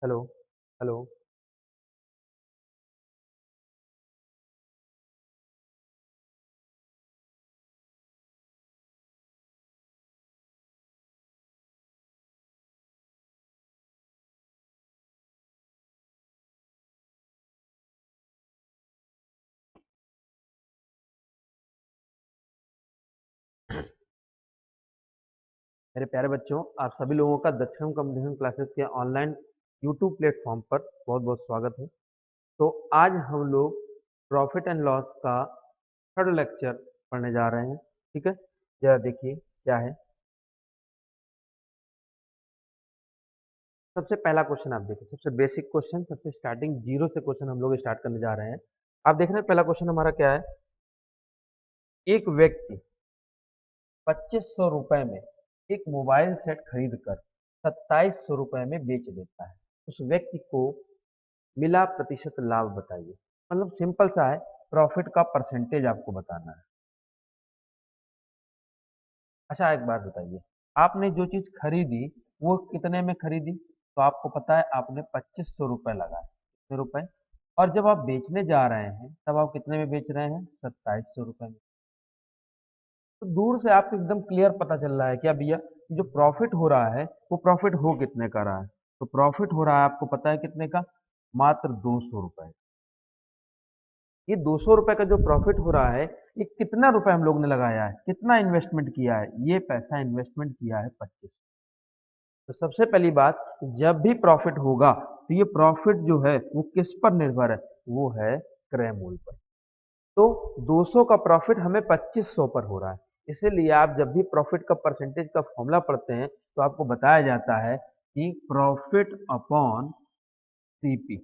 Hello, hello. मेरे प्यारे बच्चों, आप सभी लोगों का दक्षिण कम्युनिकेशन क्लासेस के ऑनलाइन यूट्यूब प्लेटफॉर्म पर बहुत-बहुत स्वागत है। तो आज हम लोग प्रॉफिट एंड लॉस का थर्ड लेक्चर पढ़ने जा रहे हैं, ठीक है? ज़रा देखिए क्या है। सबसे पहला क्वेश्चन आप देखिए, सबसे बेसिक क्वेश्चन, सबसे स्टार्टिंग जीरो से क्वेश्चन हम लोग स्टार्ट करने जा रहे हैं। आप देख रहे हैं पहला क्वेश्चन हमारा क्या है? एक व्यक्ति 2500 रुपए में एक मोबाइल सेट खरीद कर 2700 रुपए में बेच देता है। उस व्यक्ति को मिला प्रतिशत लाभ बताइए। मतलब सिंपल सा है, प्रॉफिट का परसेंटेज आपको बताना है। अच्छा एक बात बताइए, आपने जो चीज खरीदी वो कितने में खरीदी? तो आपको पता है आपने 2500 रुपये लगाए, कितने रुपए? और जब आप बेचने जा रहे हैं तब आप कितने में बेच रहे हैं? 2700 रुपये में। तो दूर से आपको एकदम क्लियर पता चल रहा है क्या भैया, जो प्रॉफिट हो रहा है वो प्रॉफिट हो कितने का रहा है? तो प्रॉफिट हो रहा है आपको पता है कितने का? मात्र 200 रुपए। ये 200 रुपए का जो प्रॉफिट हो रहा है, ये कितना रुपए हम लोग ने लगाया है, कितना इन्वेस्टमेंट किया है? ये पैसा इन्वेस्टमेंट किया है 25। तो सबसे पहली बात, जब भी प्रॉफिट होगा तो ये प्रॉफिट जो है वो किस पर निर्भर है? वो है क्रय मूल्य पर। तो 200 का प्रॉफिट हमें 2500 पर हो रहा है। इसीलिए आप जब भी प्रॉफिट का परसेंटेज का फॉर्मूला पढ़ते हैं तो आपको बताया जाता है कि प्रॉफिट अपॉन सीपी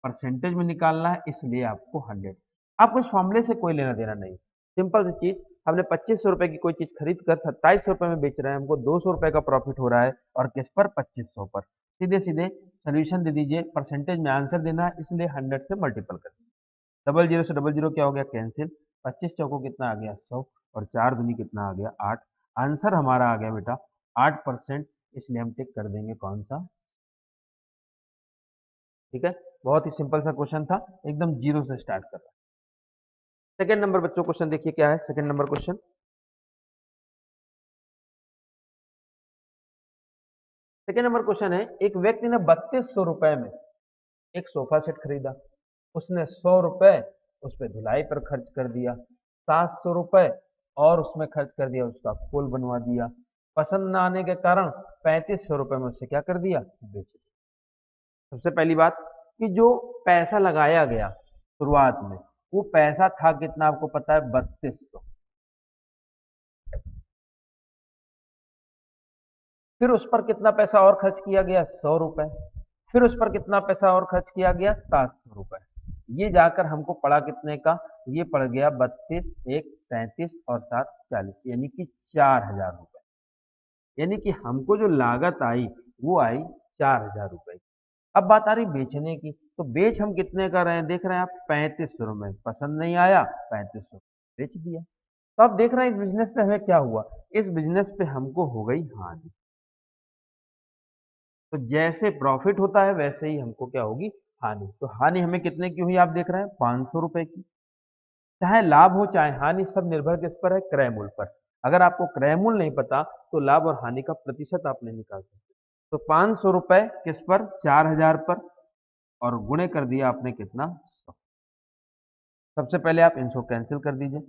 परसेंटेज में निकालना है, इसलिए आपको 100। आपको इस फॉर्मूले से कोई लेना देना नहीं। सिंपल सी चीज, हमने 2500 रुपए की कोई चीज खरीद कर 2700 रुपए में बेच रहे हैं, हमको 200 रुपए का प्रॉफिट हो रहा है और किस पर? 2500 पर। सीधे सीधे सोल्यूशन दे दीजिए, परसेंटेज में आंसर देना है, इसलिए 100 से मल्टीपल कर दीजिए। डबल जीरो से डबल जीरो क्या हो गया? कैंसिल। 25 चौको कितना आ गया? 100। और 4 दूनी कितना आ गया? 8। आंसर हमारा आ गया बेटा 8%, इसलिए हम टिक कर देंगे कौन सा? ठीक है, बहुत ही सिंपल सा क्वेश्चन था, एकदम जीरो से स्टार्ट कर रहा है। सेकंड नंबर बच्चों क्वेश्चन देखिए क्या है। Second number question, second number question है, एक व्यक्ति ने 3200 रुपए में एक सोफा सेट खरीदा। उसने 100 रुपए उस पर धुलाई पर खर्च कर दिया, 700 रुपए और उसमें खर्च कर दिया, उसका खोल बनवा दिया। पसंद न आने के कारण 3500 रुपए में उससे क्या कर दिया? बेच दिया। सबसे पहली बात कि जो पैसा लगाया गया शुरुआत में, वो पैसा था कितना? आपको पता है 3200। फिर उस पर कितना पैसा और खर्च किया गया? 100 रुपए। फिर उस पर कितना पैसा और खर्च किया गया? 700 रुपए। ये जाकर हमको पड़ा कितने का? ये पड़ गया 32, एक 33 और 7 40, यानी कि 4000 रुपए। यानी कि हमको जो लागत आई वो आई 4000 रुपए। अब बात आ रही बेचने की, तो बेच हम कितने का रहे हैं? देख रहे हैं आप 3500 में। पसंद नहीं आया, 3500 बेच दिया। तो अब देख रहे हैं इस बिजनेस पे हमें क्या हुआ? इस बिजनेस पे हमको हो गई हानि। तो जैसे प्रॉफिट होता है वैसे ही हमको क्या होगी? हानि। तो हानि हमें कितने की हुई? आप देख रहे हैं 500 रुपए की। चाहे लाभ हो चाहे हानि, सब निर्भर किस पर है? क्रय मूल्य पर। अगर आपको क्रय मूल्य नहीं पता तो लाभ और हानि का प्रतिशत आप नहीं निकाल सकते। तो 500 रुपए किस पर? 4000 पर। और गुणे कर दिया आपने कितना? 100। सबसे पहले आप इनको कैंसिल कर दीजिए,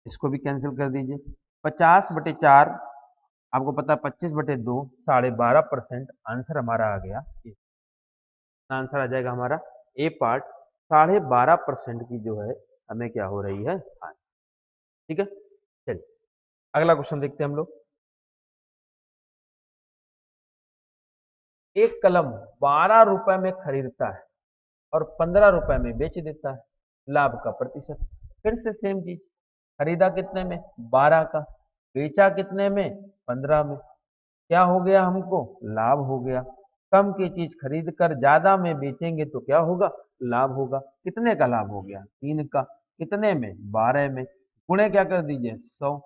इसको भी कैंसिल कर दीजिए। 50/4, आपको पता है 25/2, 12.5%। आंसर हमारा आ गया, आंसर आ जाएगा हमारा ए पार्ट। 12.5% की जो है हमें क्या हो रही है? हानि। ठीक है, चलिए अगला क्वेश्चन देखते हैं हम लोग। एक कलम 12 रुपए में खरीदता है और 15 रुपए में बेच देता है, लाभ का प्रतिशत। फिर से सेम चीज, खरीदा कितने में? 12 का। बेचा कितने में? 15 में। क्या हो गया? हमको लाभ हो गया। कम की चीज खरीद कर ज्यादा में बेचेंगे तो क्या होगा? लाभ होगा। कितने का लाभ हो गया? 3 का। कितने में? 12 में। गुणे क्या कर दीजिए? 100।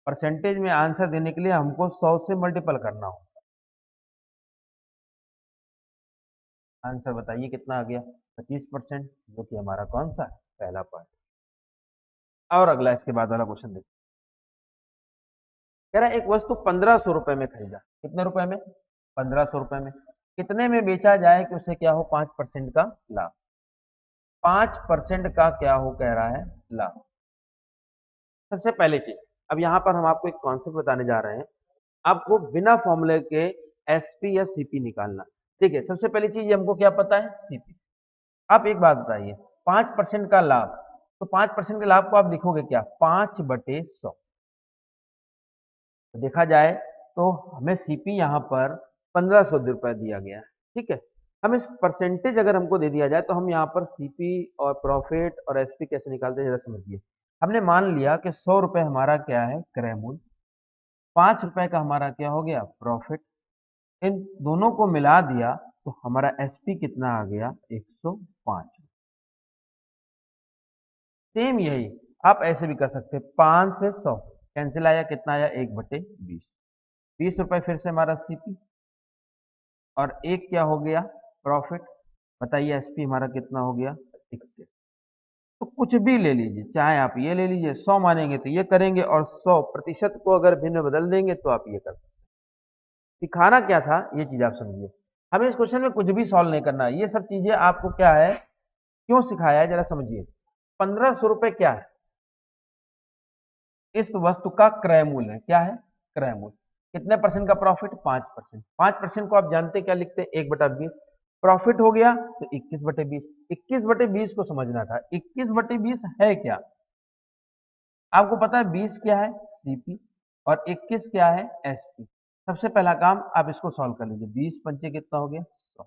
परसेंटेज में आंसर देने के लिए हमको 100 से मल्टीपल करना हो। आंसर बताइए कितना आ गया, 25%, जो कि हमारा कौन सा है, पहला पार्ट। और अगला इसके बाद वाला क्वेश्चन देखिए, कह रहा है एक वस्तु 1500 रुपए में खरीदा, कितने रुपए में, 1500 रुपए में, कितने में बेचा जाए कि उसे क्या हो, 5% का लाभ, 5% का क्या हो कह रहा है, लाभ। सबसे पहले चीज, अब यहाँ पर हम आपको एक कॉन्सेप्ट बताने जा रहे हैं, आपको बिना फॉर्मूले के एसपी या सीपी निकालना। ठीक है, सबसे पहली चीज हमको क्या पता है, सीपी। आप एक बात बताइए, 5% का लाभ, तो 5% के लाभ को आप लिखोगे क्या, 5/100। तो देखा जाए तो हमें सीपी यहाँ पर 1500 रुपए दिया गया है। ठीक है, हम इस परसेंटेज अगर हमको दे दिया जाए तो हम यहाँ पर सीपी और प्रॉफिट और एसपी कैसे निकालते हैं जरा समझिए। हमने मान लिया कि 100 रुपए हमारा क्या है, क्रय मूल्य, 5 रुपए का हमारा क्या हो गया, प्रॉफिट, इन दोनों को मिला दिया तो हमारा एसपी कितना आ गया, 105। सेम यही आप ऐसे भी कर सकते हैं, 5 से 100 कैंसिल आया, कितना आया, 1/20, 20 रुपए फिर से हमारा सीपी, और एक क्या हो गया, प्रॉफिट। बताइए एसपी हमारा कितना हो गया, 21। तो कुछ भी ले लीजिए, चाहे आप ये ले लीजिए, 100 मानेंगे तो ये करेंगे, और 100% को अगर भिन्न बदल देंगे तो आप ये कर सकते। सिखाना क्या था, ये चीज आप समझिए। हमें इस क्वेश्चन में कुछ भी सॉल्व नहीं करना है, ये सब चीजें आपको क्या है, क्यों सिखाया है जरा समझिए। 1500 रुपए क्या है, इस वस्तु का क्रय मूल्य है, क्या है, क्रय मूल्य। कितने परसेंट का प्रॉफिट, 5%। 5% को आप जानते क्या लिखते हैं, 1/20। प्रॉफिट हो गया तो 21/20। 21/20 को समझना था, 21/20 है क्या, आपको पता है 20 क्या है, सीपी, और 21 क्या है, एसपी। सबसे पहला काम आप इसको सॉल्व कर लीजिए, 20 पंचे कितना हो गया, 100,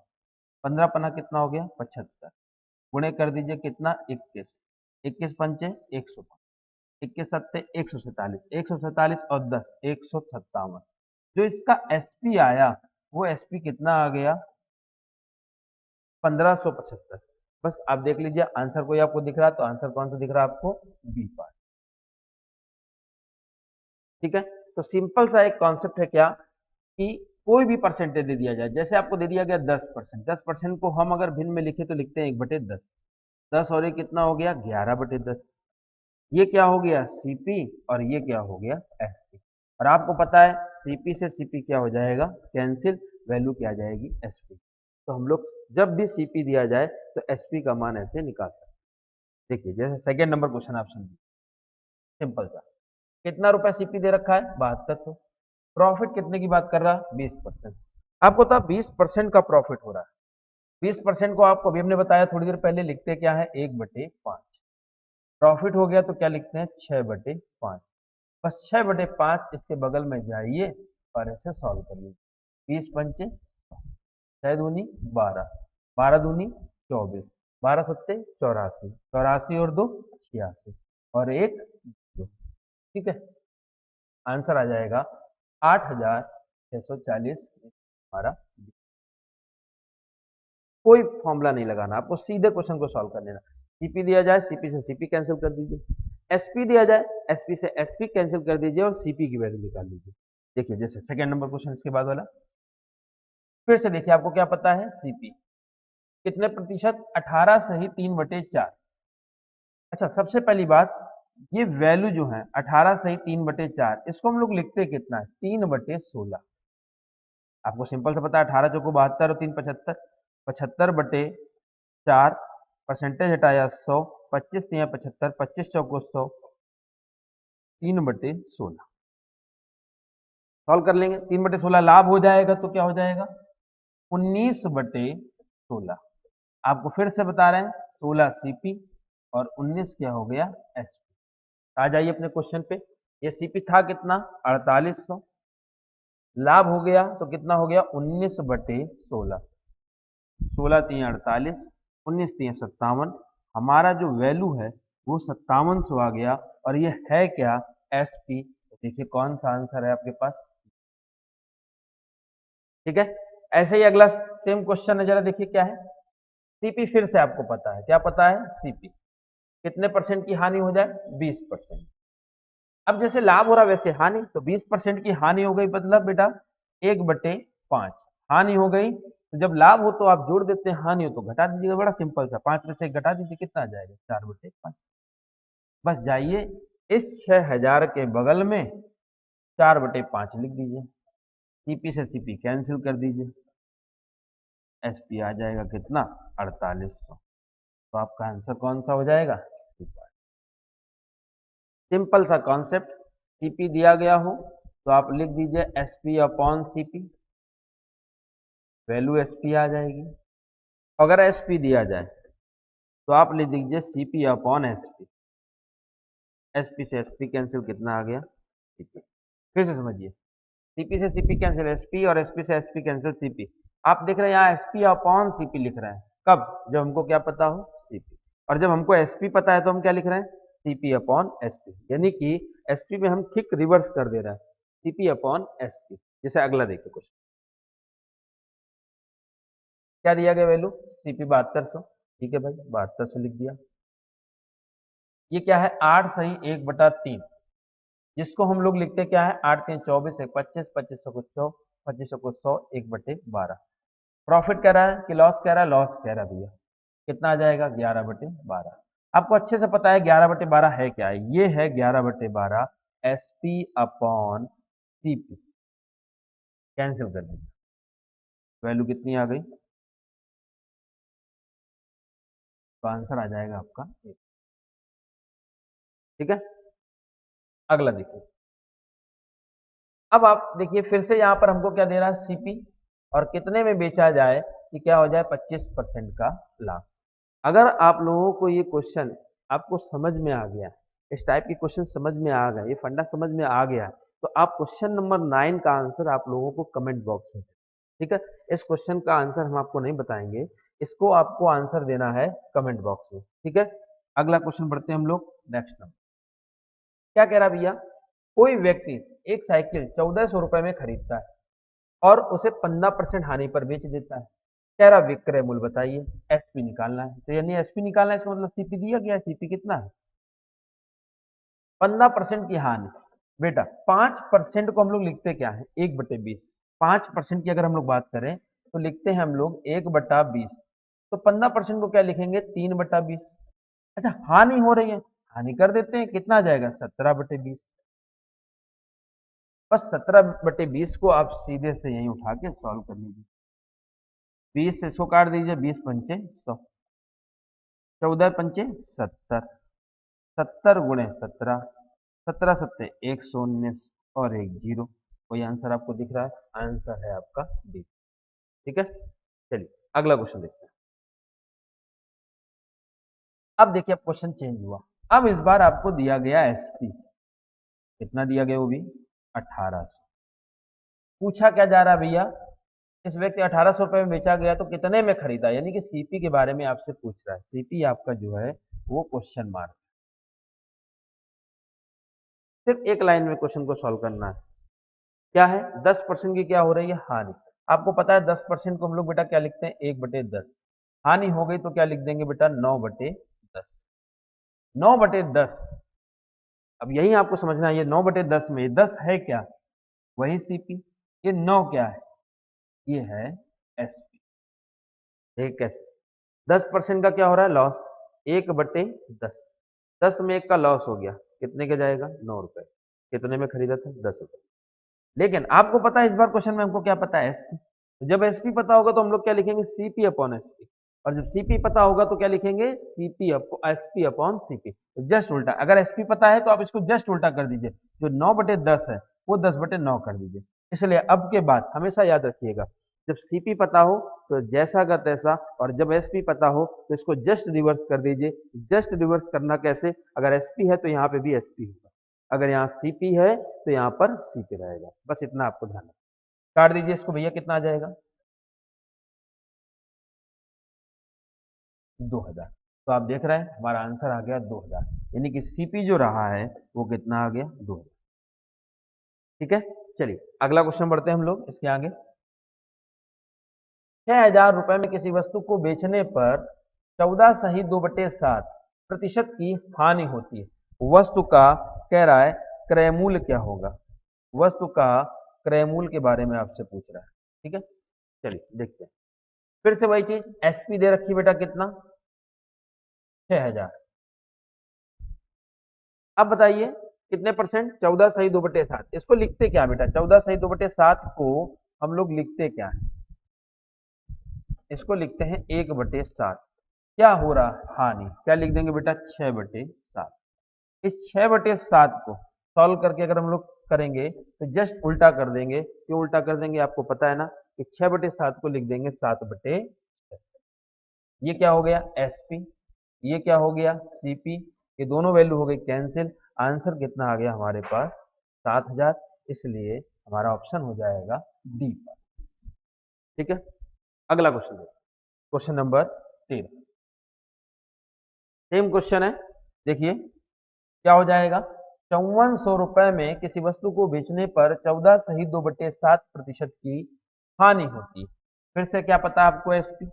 15 पन्ना कितना हो गया, 75, गुणे कर दीजिए कितना, 21, 21 पंचे 105, 21 सत्ते 147, 147 और 10 157। जो इसका एसपी आया वो एसपी कितना आ गया, 1575। बस आप देख लीजिए आंसर कोई आपको दिख रहा है, तो आंसर कौन सा दिख रहा है आपको, बी पार्ट। ठीक है, तो सिंपल सा एक कॉन्सेप्ट है क्या, कि कोई भी परसेंटेज दे दिया जाए, जैसे आपको दे दिया गया 10%, 10% को हम अगर भिन्न में लिखे तो लिखते हैं 1/10, 10 और ये कितना हो गया, 11/10। ये क्या हो गया, सीपी, और ये क्या हो गया, एसपी। और आपको पता है सीपी से सीपी क्या हो जाएगा, कैंसिल, वैल्यू क्या आ जाएगी, एसपी। तो हम लोग जब भी सीपी दिया जाए तो एसपी का मान ऐसे निकाल सकते हैं। देखिए जैसे सेकेंड नंबर क्वेश्चन आप समझिए, सिंपल सा, कितना रुपया सीपी दे रखा है, 7200। प्रॉफिट कितने की बात कर रहा है, 20%। आपको तो 20% का प्रॉफिट हो रहा है, 20% को आपको अभी हमने बताया थोड़ी देर पहले, लिखते क्या है, 1/5। प्रॉफिट हो गया तो क्या लिखते हैं, 6/5। बस 6/5 इसके बगल में जाइए और ऐसे सॉल्व कर लीजिए। 20 पंचे 6 दूनी 12, 12 दूनी 24, 12 सत्ते 84, 84 और 2 86, और एक 2। ठीक है, आंसर आ जाएगा 8640 हमारा। कोई फॉर्मूला नहीं लगाना, आपको सीधे क्वेश्चन को सॉल्व कर लेना। सीपी दिया जाए, सीपी से सीपी कैंसिल कर दीजिए, एसपी दिया जाए, एसपी से एसपी कैंसिल कर दीजिए, और सीपी की वैल्यू निकाल लीजिए। देखिए जैसे सेकंड नंबर क्वेश्चन इसके बाद वाला, फिर से देखिए आपको क्या पता है, सीपी कितने प्रतिशत, 18 सही 3/4। अच्छा सबसे पहली बात, ये वैल्यू जो है 18 सही 3/4, इसको हम लोग लिखते कितना है, 3/16। आपको सिंपल से पता है, 18 चौको 72 और 3 75, 75/4, परसेंटेज हटाया 100, 25 तिया 75, 25 चौको 100, 3/16। सॉल्व कर लेंगे, 3/16 लाभ हो जाएगा तो क्या हो जाएगा, 19/16। आपको फिर से बता रहे हैं, 16 सीपी और 19 क्या हो गया, एसपी। आ जाइए अपने क्वेश्चन पे, ये सीपी था कितना, 4800, लाभ हो गया तो कितना हो गया, 19/16, 16 3 48, 19 3 57, हमारा जो वैल्यू है वो 5700 आ गया, और ये है क्या, एसपी। तो देखिए कौन सा आंसर है आपके पास। ठीक है, ऐसे ही अगला सेम क्वेश्चन है, जरा देखिए क्या है। सीपी फिर से आपको पता है, क्या पता है, सीपी कितने परसेंट की हानि हो जाए, 20%। अब जैसे लाभ हो रहा वैसे हानि, तो 20% की हानि हो गई, मतलब बेटा 1/5 हानि हो गई, तो जब लाभ हो तो आप जोड़ देते हैं, हानि हो तो घटा दीजिएगा, बड़ा सिंपल सा, 5 में से 1 घटा दीजिए, कितना आ जाएगा 4/5। बस जाइए इस 6000 के बगल में 4/5 लिख दीजिए, सीपी से सीपी कैंसिल कर दीजिए, एसपी आ जाएगा कितना 4800। तो आपका आंसर कौन सा हो जाएगा, सिंपल सा कॉन्सेप्ट। सीपी दिया गया हो तो आप लिख दीजिए SP upon CP, value SP आ जाएगी। अगर एसपी दिया जाए तो आप लिख दीजिए सीपी अपॉन एसपी, एसपी से एसपी कैंसिल, कितना आ गया सीपी। फिर से समझिए, सीपी से सीपी कैंसिल एसपी, और एसपी से एसपी कैंसिल सीपी। आप देख रहे हैं यहाँ एसपी अपॉन सीपी लिख रहे हैं, कब, जब हमको क्या पता हो, सीपी। और जब हमको एसपी पता है तो हम क्या लिख रहे हैं, सीपी अपॉन एसपी, यानी कि एसपी में हम ठीक रिवर्स कर दे रहे हैं, सीपी अपॉन एसपी। जैसे अगला देखिए क्वेश्चन, क्या दिया गया वैल्यू, सीपी 7200, ठीक है भाई 7200 लिख दिया। ये क्या है, 8 सही 1/3, जिसको हम लोग लिखते क्या है, 8 3 24 1 25, 2500 को 100, 2500 को 100, 1/12। प्रॉफिट कह रहा है कि लॉस कह रहा है, लॉस कह रहा है भैया, कितना आ जाएगा 11/12। आपको अच्छे से पता है 11/12 है क्या है, ये है 11/12 एसपी अपॉन सीपी, कैंसिल कर दीजिए, वैल्यू कितनी आ गई, तो आंसर आ जाएगा आपका 1। ठीक है, अगला देखिए। अब आप देखिए फिर से यहाँ पर हमको क्या दे रहा है, सीपी, और कितने में बेचा जाए कि क्या हो जाए 25% का लाभ। अगर आप लोगों को ये क्वेश्चन आपको समझ में आ गया, इस टाइप के क्वेश्चन समझ में आ गए, ये फंडा समझ में आ गया, तो आप क्वेश्चन नंबर 9 का आंसर आप लोगों को कमेंट बॉक्स में, ठीक है, इस क्वेश्चन का आंसर हम आपको नहीं बताएंगे, इसको आपको आंसर देना है कमेंट बॉक्स में, ठीक है। अगला क्वेश्चन बढ़ते हैं हम लोग नेक्स्ट नंबर। क्या कह रहा भैया, कोई व्यक्ति एक साइकिल 1400 रुपए में खरीदता है और उसे 15% हानि पर बेच देता है, कह रहा विक्रय मूल्य बताइए, एसपी निकालना है। तो यानी एसपी निकालना है, इसका मतलब सीपी दिया गया है, सीपी कितना है 15% की हानि। बेटा 5% को हम लोग लिखते क्या है, 1/20। 5% की अगर हम लोग बात करें तो लिखते हैं हम लोग 1/20, तो 15% को क्या लिखेंगे 3/20। अच्छा हानि हो रही है, हानि कर देते हैं, कितना आ जाएगा 17/20। बस 17/20 को आप सीधे से यहीं उठा के सॉल्व कर लीजिए, 20 से इसको काट दीजिए, 20 पंचे 100, 14 पंचे 70, 70 गुणे 17, 17 सत्ते 119 और एक जीरो। कोई आंसर आपको दिख रहा है, आंसर है आपका डी, ठीक है। चलिए अगला क्वेश्चन देखते हैं। अब देखिए अब क्वेश्चन चेंज हुआ, अब इस बार आपको दिया गया एसपी, कितना दिया गया वो भी 1800। पूछा क्या जा रहा है भैया, इस व्यक्ति 1800 रुपए में बेचा गया तो कितने में खरीदा, यानी कि सीपी के बारे में आपसे पूछ रहा है। सीपी आपका जो है वो क्वेश्चन मार्क, सिर्फ एक लाइन में क्वेश्चन को सॉल्व करना है। क्या है 10% की क्या हो रही है, हानि। आपको पता है 10% को हम लोग बेटा क्या लिखते हैं, 1/10। हानि हो गई तो क्या लिख देंगे बेटा 9/10, 9/10। अब यही आपको समझना है, ये 9/10 में 10 है क्या, वही सीपी, ये 9 क्या है, ये है एसपी। ठीक कैसे, 10% का क्या हो रहा है लॉस, 1/10, 10 में 1 का लॉस हो गया, कितने का जाएगा 9 रुपए, कितने में खरीदा था 10 रुपए। लेकिन आपको पता है इस बार क्वेश्चन में हमको क्या पता है, एसपी। तो जब एसपी पता होगा तो हम लोग क्या लिखेंगे, सीपी अपॉन एसपी, और जब सीपी पता होगा तो क्या लिखेंगे, सीपी एसपी अपॉन सीपी। तो जस्ट उल्टा, अगर एसपी पता है तो आप इसको जस्ट उल्टा कर दीजिए, जो 9/10 है वो 10/9 कर दीजिए। इसलिए अब के बाद हमेशा याद रखिएगा, जब सीपी पता हो तो जैसा का तैसा, और जब एसपी पता हो तो इसको जस्ट रिवर्स कर दीजिए। जस्ट रिवर्स करना कैसे, अगर एसपी है तो यहाँ पे भी एसपी होगा, अगर यहाँ सीपी है तो यहाँ पर सीपी रहेगा, बस इतना आपको ध्यान रखना। काट दीजिए इसको भैया, कितना आ जाएगा 2000। तो आप देख रहे हैं हमारा आंसर आ गया 2000, यानी कि सीपी जो रहा है वो कितना आ गया 2000, ठीक है। चलिए अगला क्वेश्चन बढ़ते हैं हम लोग इसके आगे। 6000 रुपए में किसी वस्तु को बेचने पर 14 सही 2/7% की हानि होती है, वस्तु का कह रहा है क्रय मूल्य क्या होगा, वस्तु का क्रय मूल्य के बारे में आपसे पूछ रहा है, ठीक है। चलिए देखते हैं। फिर से वही चीज, एसपी दे रखी बेटा कितना, 6000। अब बताइए कितने परसेंट, 14 सही 2/7। इसको लिखते क्या बेटा, 14 सही 2/7 को हम लोग लिखते क्या है, इसको लिखते हैं 1/7। क्या हो रहा है, हानि, क्या लिख देंगे बेटा, 6/7। इस 6/7 को सॉल्व करके अगर हम लोग करेंगे तो जस्ट उल्टा कर देंगे। क्यों उल्टा कर देंगे, आपको पता है ना कि 6/7 को लिख देंगे 7/6। ये क्या हो गया, एसपी, ये क्या हो गया, सीपी, ये दोनों वैल्यू हो गई कैंसिल। आंसर कितना आ गया हमारे पास, 7000। इसलिए हमारा ऑप्शन हो जाएगा डी पर। ठीक है, अगला क्वेश्चन देखो, क्वेश्चन नंबर 13। सेम क्वेश्चन है, देखिए क्या हो जाएगा, 5400 रुपए में किसी वस्तु को बेचने पर 14 सही 2/7% की हानि होती है। फिर से क्या पता आपको, एसपी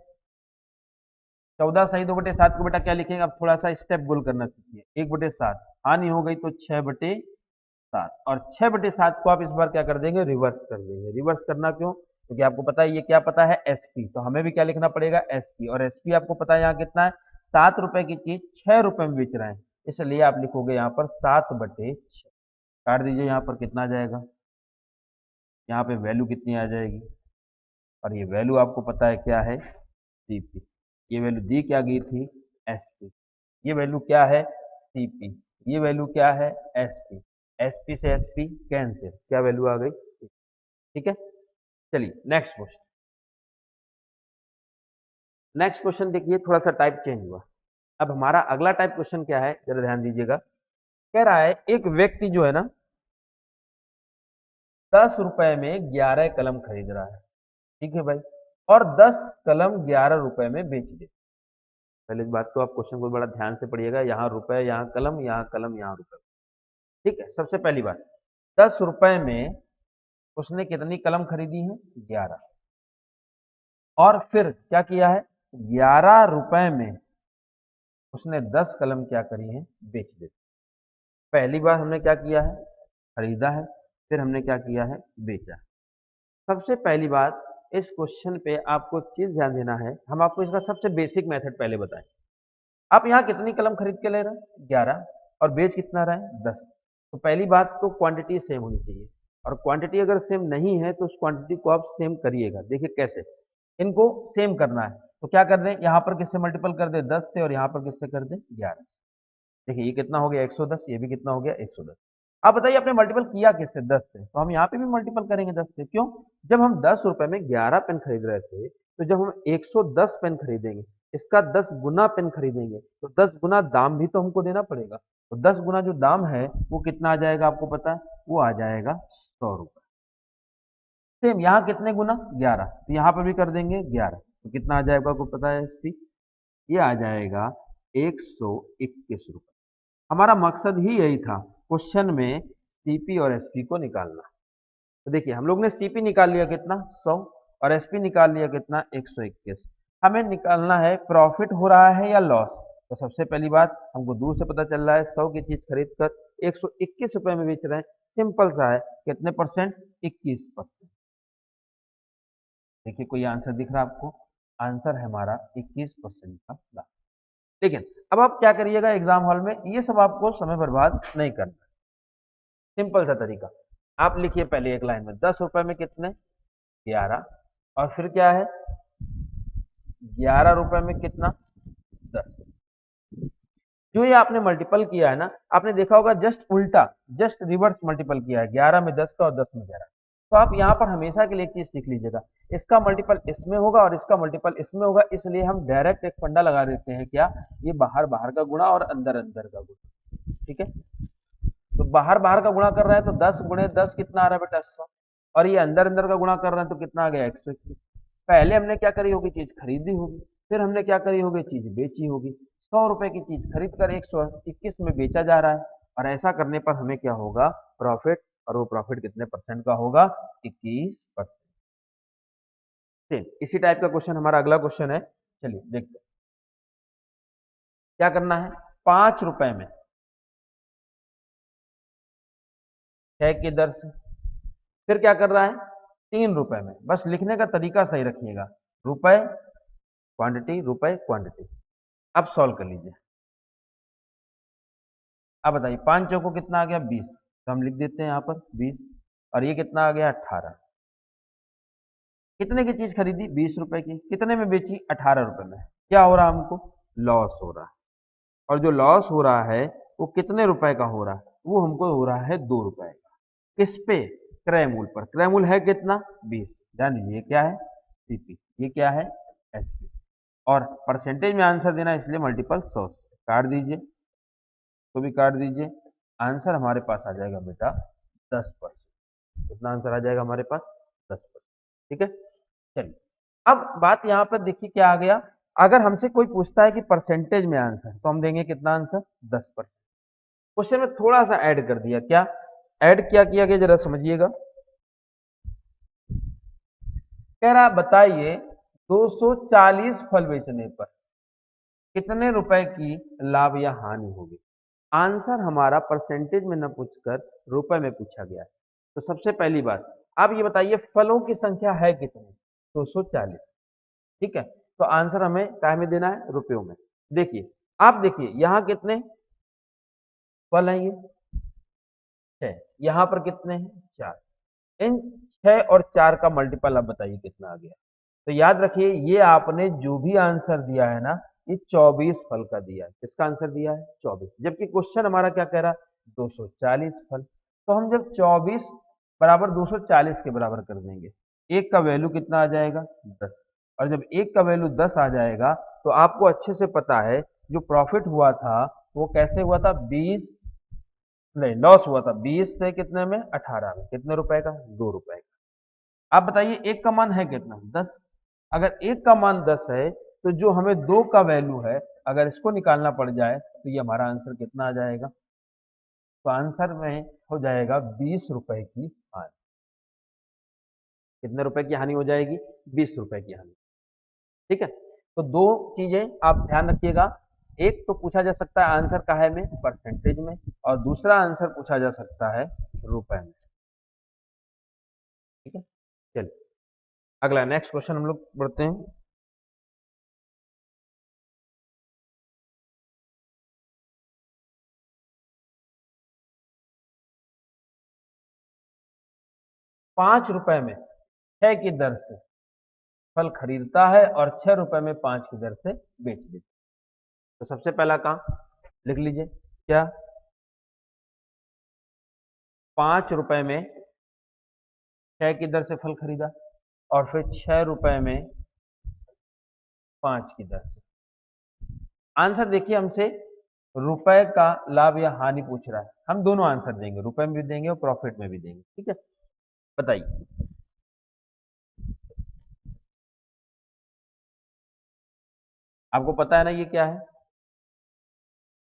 14 सही 2/7 को बेटा क्या लिखेंगे, अब थोड़ा सा स्टेप गोल करना सीखिए। 1/7 हानि हो गई तो 6/7, और 6/7 को आप इस बार क्या कर देंगे, रिवर्स कर देंगे। रिवर्स करना क्यों, क्योंकि आपको पता है ये क्या पता है, एसपी, तो हमें भी क्या लिखना पड़ेगा, एसपी। और एसपी आपको पता है यहाँ कितना है, 7 रुपए की चीज 6 रुपए में बेच रहे हैं, इसलिए आप लिखोगे यहाँ पर 7/6। काट दीजिए, यहाँ पर कितना आ जाएगा, यहाँ पे वैल्यू कितनी आ जाएगी, और ये वैल्यू आपको पता है क्या है, सीपी। ये वैल्यू दी क्या गई थी, एसपी। ये वैल्यू क्या है, सीपी। ये वैल्यू क्या है, एसपी। एसपी से एसपी कैंसिल, क्या वैल्यू आ गई, ठीक है। चलिए नेक्स्ट क्वेश्चन। नेक्स्ट क्वेश्चन देखिए, थोड़ा सा टाइप चेंज हुआ। अब हमारा अगला टाइप क्वेश्चन क्या है, जरा ध्यान दीजिएगा। कह रहा है एक व्यक्ति जो है ना 10 रुपए में 11 कलम खरीद रहा है, ठीक है भाई, और 10 कलम 11 रुपए में बेच दे। पहले इस बात को आप क्वेश्चन को बड़ा ध्यान से पढ़िएगा, यहाँ रुपए, यहाँ कलम, यहाँ कलम, यहाँ रुपए। ठीक है, सबसे पहली बात, 10 रुपए में उसने कितनी कलम खरीदी है, 11। और फिर क्या किया है, 11 रुपए में उसने 10 कलम क्या करी है, बेच दी। पहली बार हमने क्या किया है, खरीदा है, फिर हमने क्या किया है, बेचा। सबसे पहली बात, इस क्वेश्चन पे आपको एक चीज ध्यान देना है, हम आपको इसका सबसे बेसिक मेथड पहले बताएं। आप यहाँ कितनी कलम खरीद के ले रहे हैं, 11, और बेच कितना रहे हैं, 10। तो पहली बात तो क्वांटिटी सेम होनी चाहिए, और क्वांटिटी अगर सेम नहीं है तो उस क्वांटिटी को आप सेम करिएगा। देखिए कैसे, इनको सेम करना है तो क्या कर दें, यहाँ पर किससे मल्टीपल कर दे, 10 से, और यहाँ पर किससे कर दे, 11। देखिए ये कितना हो गया, 110, ये भी कितना हो गया, 110। आप बताइए आपने मल्टीपल किया किससे, 10 से, तो हम यहाँ पे भी मल्टीपल करेंगे 10 से। क्यों, जब हम 10 रुपए में 11 पेन खरीद रहे थे, तो जब हम 110 पेन खरीदेंगे, इसका 10 गुना पेन खरीदेंगे, तो 10 गुना दाम भी तो हमको देना पड़ेगा। तो 10 गुना जो दाम है वो कितना आ जाएगा, आपको पता है, वो आ जाएगा 100 रुपए। सेम यहाँ कितने गुना, 11, तो यहाँ पर भी कर देंगे 11, तो कितना आ जाएगा, आपको पता है एसपी, ये आ जाएगा 121 रुपए। हमारा मकसद ही यही था क्वेश्चन में सीपी और एसपी को निकालना। तो देखिए हम लोग ने सीपी निकाल लिया कितना, 100, और एसपी निकाल लिया कितना, 121। हमें निकालना है प्रॉफिट हो रहा है या लॉस। तो सबसे पहली बात, हमको दूर से पता चल रहा है 100 की चीज खरीद कर 121 रुपए में बेच रहे हैं। सिंपल सा है, कितने परसेंट, 21%। देखिए कोई आंसर दिख रहा है आपको, आंसर है हमारा 21% का लाभ। लेकिन अब आप क्या करिएगा एग्जाम हॉल में, ये सब आपको समय बर्बाद नहीं करना। सिंपल सा तरीका, आप लिखिए पहले एक लाइन में, 10 रुपए में कितने, 11, और फिर क्या है, 11 रुपए में कितना, 10। जो ये आपने मल्टीपल किया है ना, आपने देखा होगा जस्ट उल्टा, जस्ट रिवर्स मल्टीपल किया है, 11 में 10 का और 10 में 11। तो आप यहाँ पर हमेशा के लिए एक चीज सीख लीजिएगा, इसका मल्टीपल इसमें होगा और इसका मल्टीपल इसमें होगा, इसलिए हम डायरेक्ट एक फंडा लगा देते हैं, क्या, ये बाहर बाहर का गुणा और अंदर अंदर का गुणा। ठीक है, तो बाहर बाहर का गुणा कर रहे हैं तो 10 गुणे 10 कितना आ रहा है बेटा, 100, और ये अंदर अंदर का गुणा कर रहे हैं तो कितना आ गया, 121। पहले हमने क्या करी होगी, चीज खरीदी होगी, फिर हमने क्या करी होगी, चीज बेची होगी। 100 रुपए की चीज खरीद कर 121 में बेचा जा रहा है, और ऐसा करने पर हमें क्या होगा, प्रॉफिट, और वो प्रॉफिट कितने परसेंट का होगा, 21%। सेम इसी टाइप का क्वेश्चन हमारा अगला क्वेश्चन है, चलिए देखते हैं क्या करना है। 5 रुपए में 6 की दर से, फिर क्या कर रहा है, 3 रुपए में, बस लिखने का तरीका सही रखिएगा, रुपए क्वांटिटी रुपए क्वांटिटी। अब सॉल्व कर लीजिए। अब बताइए 5 चौको कितना आ गया 20, तो हम लिख देते हैं यहाँ पर 20, और ये कितना आ गया 18। कितने की चीज खरीदी 20 रुपए की, कितने में बेची 18 रुपए में। क्या हो रहा है हमको, लॉस हो रहा है। और जो लॉस हो रहा है वो कितने रुपए का हो रहा है, वो हमको हो रहा है 2 रुपए का। किस पे, क्रय मूल्य पर। क्रय मूल्य है कितना 20, जान लीजिए ये क्या है सीपी, ये क्या है एसपी। और परसेंटेज में आंसर देना इसलिए मल्टीपल 100 काट दीजिए, तो भी काट दीजिए। आंसर हमारे पास आ जाएगा बेटा 10%। कितना आंसर आ जाएगा हमारे पास 10%। ठीक है, चलिए अब बात यहाँ पर देखिए क्या आ गया। अगर हमसे कोई पूछता है कि परसेंटेज में आंसर, तो हम देंगे कितना आंसर 10%। क्वेश्चन में थोड़ा सा ऐड कर दिया, क्या ऐड क्या किया गया जरा समझिएगा। कह रहा बताइए 240 फल बेचने पर कितने रुपए की लाभ या हानि होगी। आंसर हमारा परसेंटेज में न पूछकर रुपए में पूछा गया है। तो सबसे पहली बात आप ये बताइए फलों की संख्या है कितनी 240। ठीक है, तो आंसर हमें काय में देना है रुपयों में। देखिए आप देखिए यहाँ कितने फल हैं, ये 6, यहाँ पर कितने हैं 4। इन 6 और 4 का मल्टीपल आप बताइए कितना आ गया। तो याद रखिए ये आपने जो भी आंसर दिया है ना, ये 24 फल का दिया है। किसका आंसर दिया है 24, जबकि क्वेश्चन हमारा क्या कह रहा है 240 फल। तो हम जब 24 बराबर 240 के बराबर कर देंगे, एक का वैल्यू कितना आ जाएगा 10। और जब एक का वैल्यू 10 आ जाएगा तो आपको अच्छे से पता है जो प्रॉफिट हुआ था वो कैसे हुआ था 20, नहीं लॉस हुआ था 20 से कितने में 18 में, कितने रुपए का 2 रुपए का। आप बताइए एक का मान है कितना 10। अगर एक का मान 10 है तो जो हमें 2 का वैल्यू है अगर इसको निकालना पड़ जाए तो ये हमारा आंसर कितना आ जाएगा। तो आंसर में हो जाएगा 20 रुपए की हानि। कितने रुपए की हानि हो जाएगी 20 रुपए की हानि। ठीक है, तो दो चीजें आप ध्यान रखिएगा। एक तो पूछा जा सकता है आंसर का है में परसेंटेज में, और दूसरा आंसर पूछा जा सकता है रुपए में। ठीक है, चलिए अगला नेक्स्ट क्वेश्चन हम लोग बढ़ते हैं। 5 रुपए में 6 की दर से फल खरीदता है और 6 रुपए में 5 की दर से बेच देता है। तो सबसे पहला काम लिख लीजिए, क्या 5 रुपए में 6 की दर से फल खरीदा और फिर 6 रुपए में 5 की दर से। आंसर देखिए हमसे रुपए का लाभ या हानि पूछ रहा है, हम दोनों आंसर देंगे, रुपए में भी देंगे और प्रॉफिट में भी देंगे। ठीक है, बताइए आपको पता है ना ये क्या है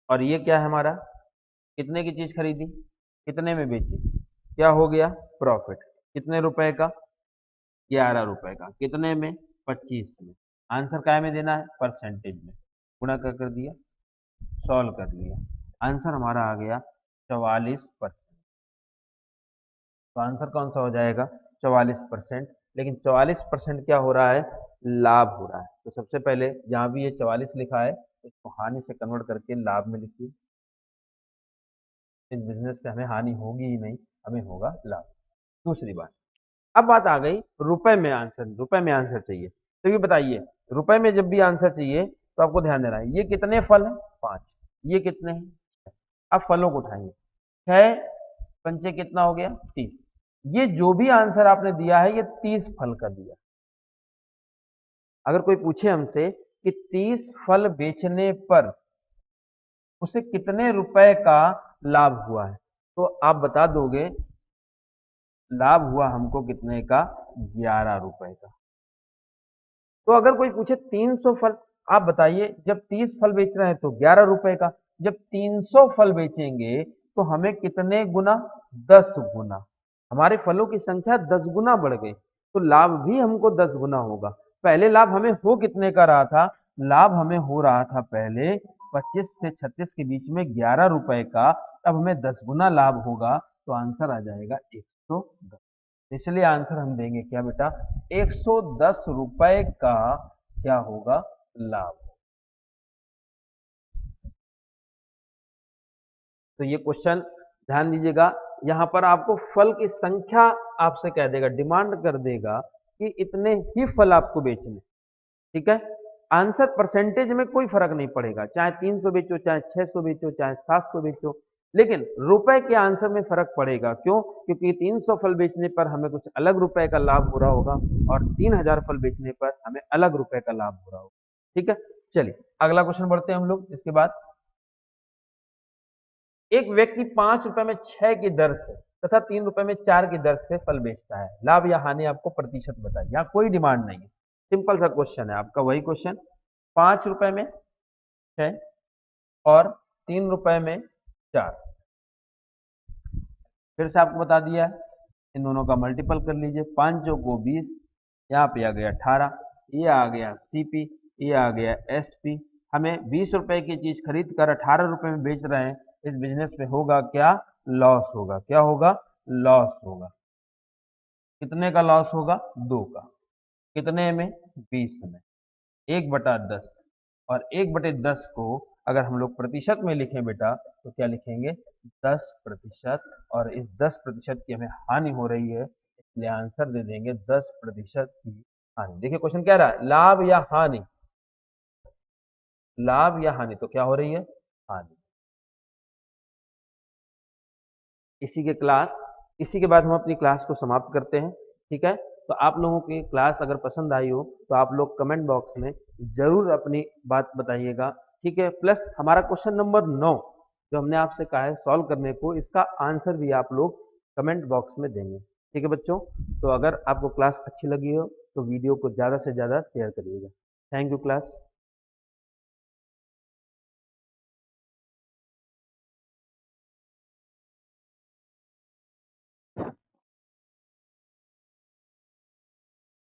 और ये क्या है हमारा। कितने की चीज खरीदी, कितने में बेची, क्या हो गया प्रॉफिट। कितने रुपए का 11 रुपए का, कितने में 25 में। आंसर काय में देना है परसेंटेज में, गुणा कर दिया, सॉल्व कर लिया, आंसर हमारा आ गया 44%। तो आंसर कौन सा हो जाएगा 44%। लेकिन 44% क्या हो रहा है लाभ हो रहा है। तो सबसे पहले जहां भी ये 44 लिखा है इसको हानि से कन्वर्ट करके लाभ में लिखिए। इस बिजनेस से हमें हानि होगी ही नहीं, हमें होगा लाभ। दूसरी बात, अब बात आ गई रुपए में आंसर, रुपए में आंसर चाहिए। तो ये बताइए रुपए में जब भी आंसर चाहिए तो आपको ध्यान देना है ये कितने फल हैं 5, ये कितने हैं 6। अब फलों को उठाएंगे, 6 पंचे कितना हो गया 30। ये जो भी आंसर आपने दिया है ये 30 फल का दिया। अगर कोई पूछे हमसे कि 30 फल बेचने पर उसे कितने रुपए का लाभ हुआ है, तो आप बता दोगे लाभ हुआ हमको कितने का 11 रुपए का। तो अगर कोई पूछे 300 फल, आप बताइए जब 30 फल बेच रहे हैं तो 11 रुपए का, जब 300 फल बेचेंगे तो हमें कितने गुना 10 गुना, हमारे फलों की संख्या 10 गुना बढ़ गई, तो लाभ भी हमको 10 गुना होगा। पहले लाभ हमें हो कितने का रहा था, लाभ हमें हो रहा था पहले 25 से 36 के बीच में 11 रुपए का, अब हमें 10 गुना लाभ होगा तो आंसर आ जाएगा 110। इसलिए आंसर हम देंगे क्या बेटा 110 रुपए का क्या होगा लाभ। तो ये क्वेश्चन ध्यान दीजिएगा, यहाँ पर आपको फल की संख्या आपसे कह देगा, डिमांड कर देगा कि इतने ही फल आपको बेचने, ठीक है। आंसर परसेंटेज में कोई फर्क नहीं पड़ेगा, चाहे 300 बेचो, चाहे 600 बेचो, चाहे 700 बेचो, लेकिन रुपए के आंसर में फर्क पड़ेगा। क्यों? क्योंकि 300 फल बेचने पर हमें कुछ अलग रुपए का लाभ हो रहा होगा और 3000 फल बेचने पर हमें अलग रुपए का लाभ हो रहा होगा, ठीक है। चलिए अगला क्वेश्चन बढ़ते हैं हम लोग। इसके बाद एक व्यक्ति 5 रुपए में 6 की दर से तथा 3 रुपए में 4 की दर से फल बेचता है, लाभ या हानि आपको प्रतिशत बताइए। यहाँ कोई डिमांड नहीं है, सिंपल सा क्वेश्चन है आपका, वही क्वेश्चन। 5 रुपए में 6 और 3 रुपए में 4, फिर से आपको बता दिया है, इन दोनों का मल्टीपल कर लीजिए। 5 को 20, यहाँ पे आ गया 18, ये आ गया सीपी, ये आ गया एसपी। हमें 20 रुपए की चीज खरीद कर 18 रुपए में बेच रहे हैं, इस बिजनेस में होगा क्या? लॉस होगा। क्या होगा? लॉस होगा। कितने का लॉस होगा? 2 का। कितने में? 20 में। 1/10, और 1/10 को अगर हम लोग प्रतिशत में लिखें बेटा, तो क्या लिखेंगे? 10%। और इस 10% की हमें हानि हो रही है, इसलिए आंसर दे देंगे 10% की हानि। देखिए क्वेश्चन क्या रहा है, लाभ या हानि, लाभ या हानि, तो क्या हो रही है? हानि। इसी के बाद हम अपनी क्लास को समाप्त करते हैं, ठीक है। तो आप लोगों की क्लास अगर पसंद आई हो तो आप लोग कमेंट बॉक्स में जरूर अपनी बात बताइएगा, ठीक है। प्लस हमारा क्वेश्चन नंबर 9 जो हमने आपसे कहा है सॉल्व करने को, इसका आंसर भी आप लोग कमेंट बॉक्स में देंगे, ठीक है बच्चों। तो अगर आपको क्लास अच्छी लगी हो तो वीडियो को ज़्यादा से ज़्यादा शेयर करिएगा। Thank you class.